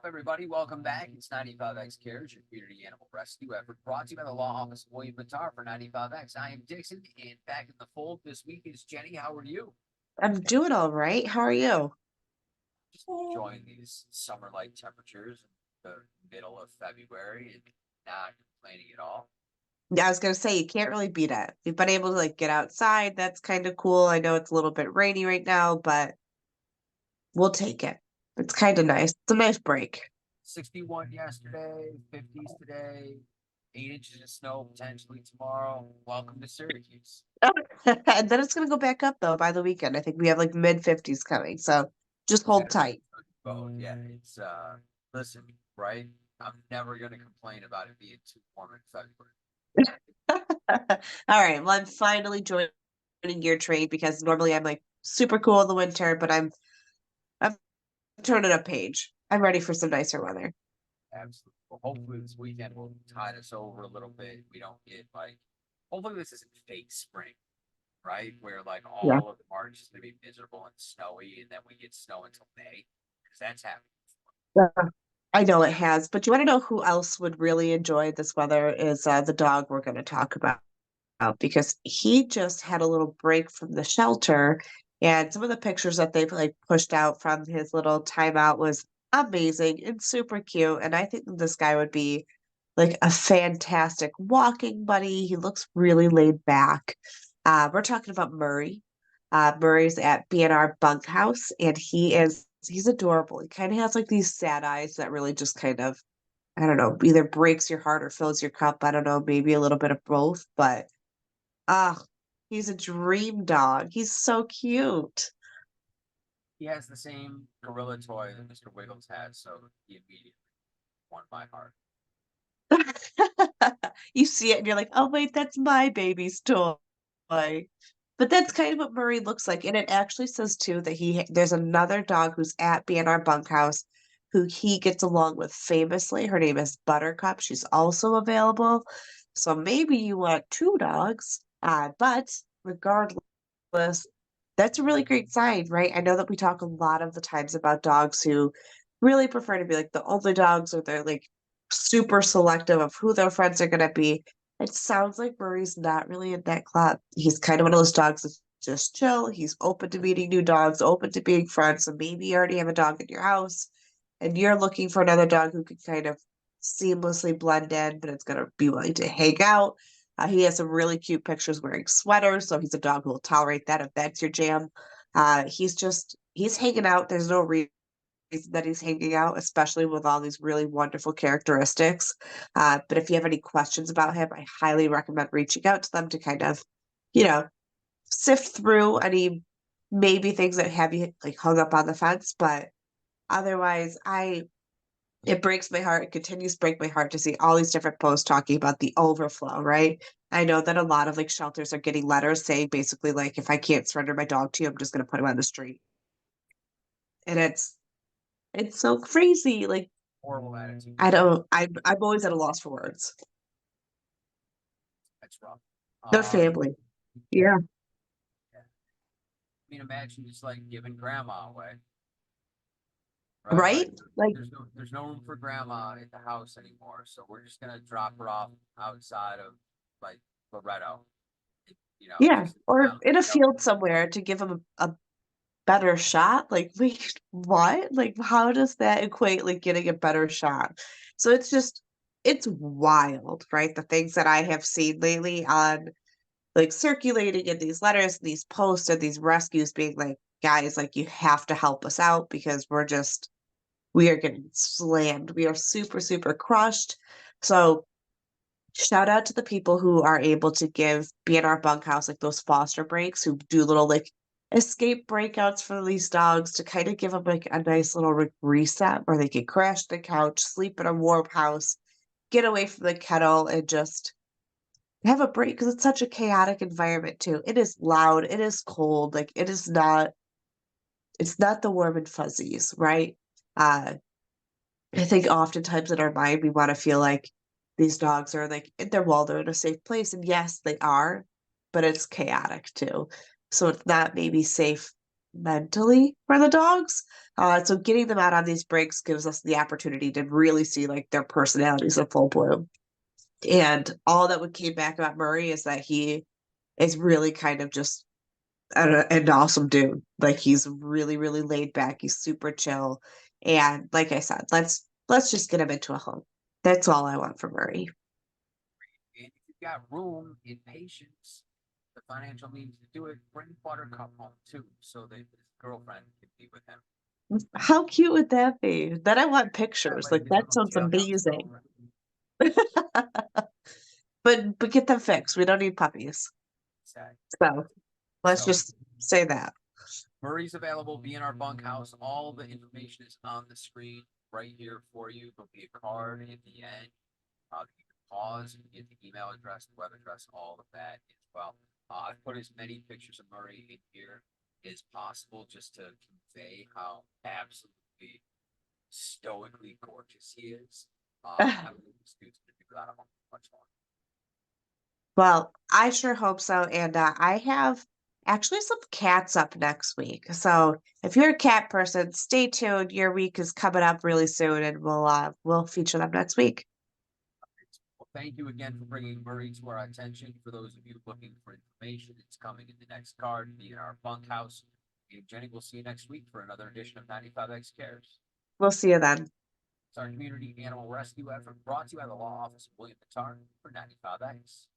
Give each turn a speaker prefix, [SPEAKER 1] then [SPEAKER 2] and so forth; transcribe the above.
[SPEAKER 1] up, everybody? Welcome back. It's 95X Cares, your community animal rescue effort brought to you by the Law Office of William Batar for 95X. I am Dixon, and back in the fold this week is Jenny. How are you?
[SPEAKER 2] I'm doing all right. How are you?
[SPEAKER 1] Just enjoying these summer-like temperatures in the middle of February and not complaining at all.
[SPEAKER 2] Yeah, I was gonna say you can't really beat it. We've been able to get outside. That's kind of cool. I know it's a little bit rainy right now, but we'll take it. It's kind of nice. It's a nice break.
[SPEAKER 1] 61 yesterday, 50s today, 8 inches of snow potentially tomorrow. Welcome to Syracuse.
[SPEAKER 2] And then it's gonna go back up though by the weekend. I think we have mid 50s coming. So just hold
[SPEAKER 1] Saturday,
[SPEAKER 2] tight.
[SPEAKER 1] both. Yeah, it's listen, right? I'm never gonna complain about it being too warm in February.
[SPEAKER 2] All right. Well, I'm finally joining your trade because normally I'm super cool in the winter, but I'm turning a page. I'm ready for some nicer weather.
[SPEAKER 1] Absolutely. Well, hopefully this weekend will tide us over a little bit. We don't get hopefully this isn't fake spring, right? Where
[SPEAKER 2] Yeah.
[SPEAKER 1] all of March is gonna be miserable and snowy, and then we get snow until May, because that's happening.
[SPEAKER 2] I know it has, but you want to know who else would really enjoy this weather is the dog we're going to talk about because he just had a little break from the shelter, and some of the pictures that they've pushed out from his little timeout was amazing and super cute, and I think this guy would be a fantastic walking buddy. He looks really laid back. We're talking about Murray. Murray's at BNR Bunkhouse, and he's adorable. He kind of has these sad eyes that really just kind of, I don't know, either breaks your heart or fills your cup. I don't know, maybe a little bit of both, but ah, he's a dream dog. He's so cute.
[SPEAKER 1] He has the same gorilla toy that Mr. Wiggles has, so he immediately won my heart.
[SPEAKER 2] You see it and you're like, oh wait, that's my baby's toy. But that's kind of what Murray looks like. And it actually says too that there's another dog who's at B&R Bunkhouse who he gets along with famously. Her name is Buttercup. She's also available. So maybe you want two dogs. But regardless, that's a really great sign, right? I know that we talk a lot of the times about dogs who really prefer to be the only dogs, or they're super selective of who their friends are going to be. It sounds like Murray's not really in that club. He's kind of one of those dogs that's just chill. He's open to meeting new dogs, open to being friends. So maybe you already have a dog in your house and you're looking for another dog who can kind of seamlessly blend in, but it's going to be willing to hang out. He has some really cute pictures wearing sweaters, so he's a dog who will tolerate that if that's your jam. He's hanging out. There's no reason that he's hanging out, especially with all these really wonderful characteristics. But if you have any questions about him, I highly recommend reaching out to them to kind of, you know, sift through any maybe things that have you hung up on the fence. But otherwise, it breaks my heart. It continues to break my heart to see all these different posts talking about the overflow, right? I know that a lot of shelters are getting letters saying basically if I can't surrender my dog to you, I'm just gonna put him on the street. And it's so crazy.
[SPEAKER 1] Horrible attitude.
[SPEAKER 2] I'm always at a loss for words.
[SPEAKER 1] That's rough.
[SPEAKER 2] Their
[SPEAKER 1] Um,
[SPEAKER 2] family. Yeah.
[SPEAKER 1] yeah. I mean, imagine just giving grandma away, right?
[SPEAKER 2] Right? Like,
[SPEAKER 1] There's no room for grandma at the house anymore, so we're just gonna drop her off outside of like Loretto,
[SPEAKER 2] yeah.
[SPEAKER 1] just
[SPEAKER 2] Or in a
[SPEAKER 1] tell
[SPEAKER 2] field somewhere to give them a better shot. Wait, what? How does that equate getting a better shot? So it's wild, right? The things that I have seen lately on circulating in these letters, these posts, and these rescues being guys, you have to help us out because we are getting slammed. We are super, super crushed. So shout out to the people who are able to give B&R Bunkhouse those foster breaks, who do little escape breakouts for these dogs to kind of give them a nice little reset where they can crash the couch, sleep in a warm house, get away from the kennel, and just have a break because it's such a chaotic environment too. It is loud, it is cold, it's not the warm and fuzzies, right? Uh I think oftentimes in our mind we want to feel like these dogs are in their wall, they're in a safe place. And yes, they are, but it's chaotic too. So it's not maybe safe mentally for the dogs. So getting them out on these breaks gives us the opportunity to really see like their personalities in full bloom. And all that would came back about Murray is that he is really kind of just an awesome dude. Like he's really, really laid back. He's super chill. And like I said, let's just get him into a home. That's all I want from Murray.
[SPEAKER 1] And if you've got room and patience, the financial means to do it, bring Buttercup home too, so that his girlfriend can be with him.
[SPEAKER 2] How cute would that be? Then I want
[SPEAKER 1] That
[SPEAKER 2] pictures.
[SPEAKER 1] way
[SPEAKER 2] Like
[SPEAKER 1] his
[SPEAKER 2] that
[SPEAKER 1] little
[SPEAKER 2] sounds
[SPEAKER 1] jailhouse
[SPEAKER 2] amazing.
[SPEAKER 1] girlfriend.
[SPEAKER 2] But get them fixed. We don't need puppies.
[SPEAKER 1] Sad.
[SPEAKER 2] So let's
[SPEAKER 1] So
[SPEAKER 2] just say that.
[SPEAKER 1] Murray's available. Be in our bunkhouse. All the information is on the screen right here for you. There'll be a card at the end. You can pause and get the email address, the web address, all of that as well. I've put as many pictures of Murray in here as possible just to convey how absolutely stoically gorgeous he is. I believe this dude's gonna be without him much longer.
[SPEAKER 2] Well, I sure hope so. And I have actually some cats up next week. So if you're a cat person, stay tuned. Your week is coming up really soon, and we'll feature them next week.
[SPEAKER 1] Well, thank you again for bringing Murray to our attention. For those of you looking for information, it's coming in the next card. Be in our bunkhouse. And Jenny, we'll see you next week for another edition of 95X Cares.
[SPEAKER 2] We'll see you then.
[SPEAKER 1] It's our community animal rescue effort brought to you by the law office of William Pitar for 95X.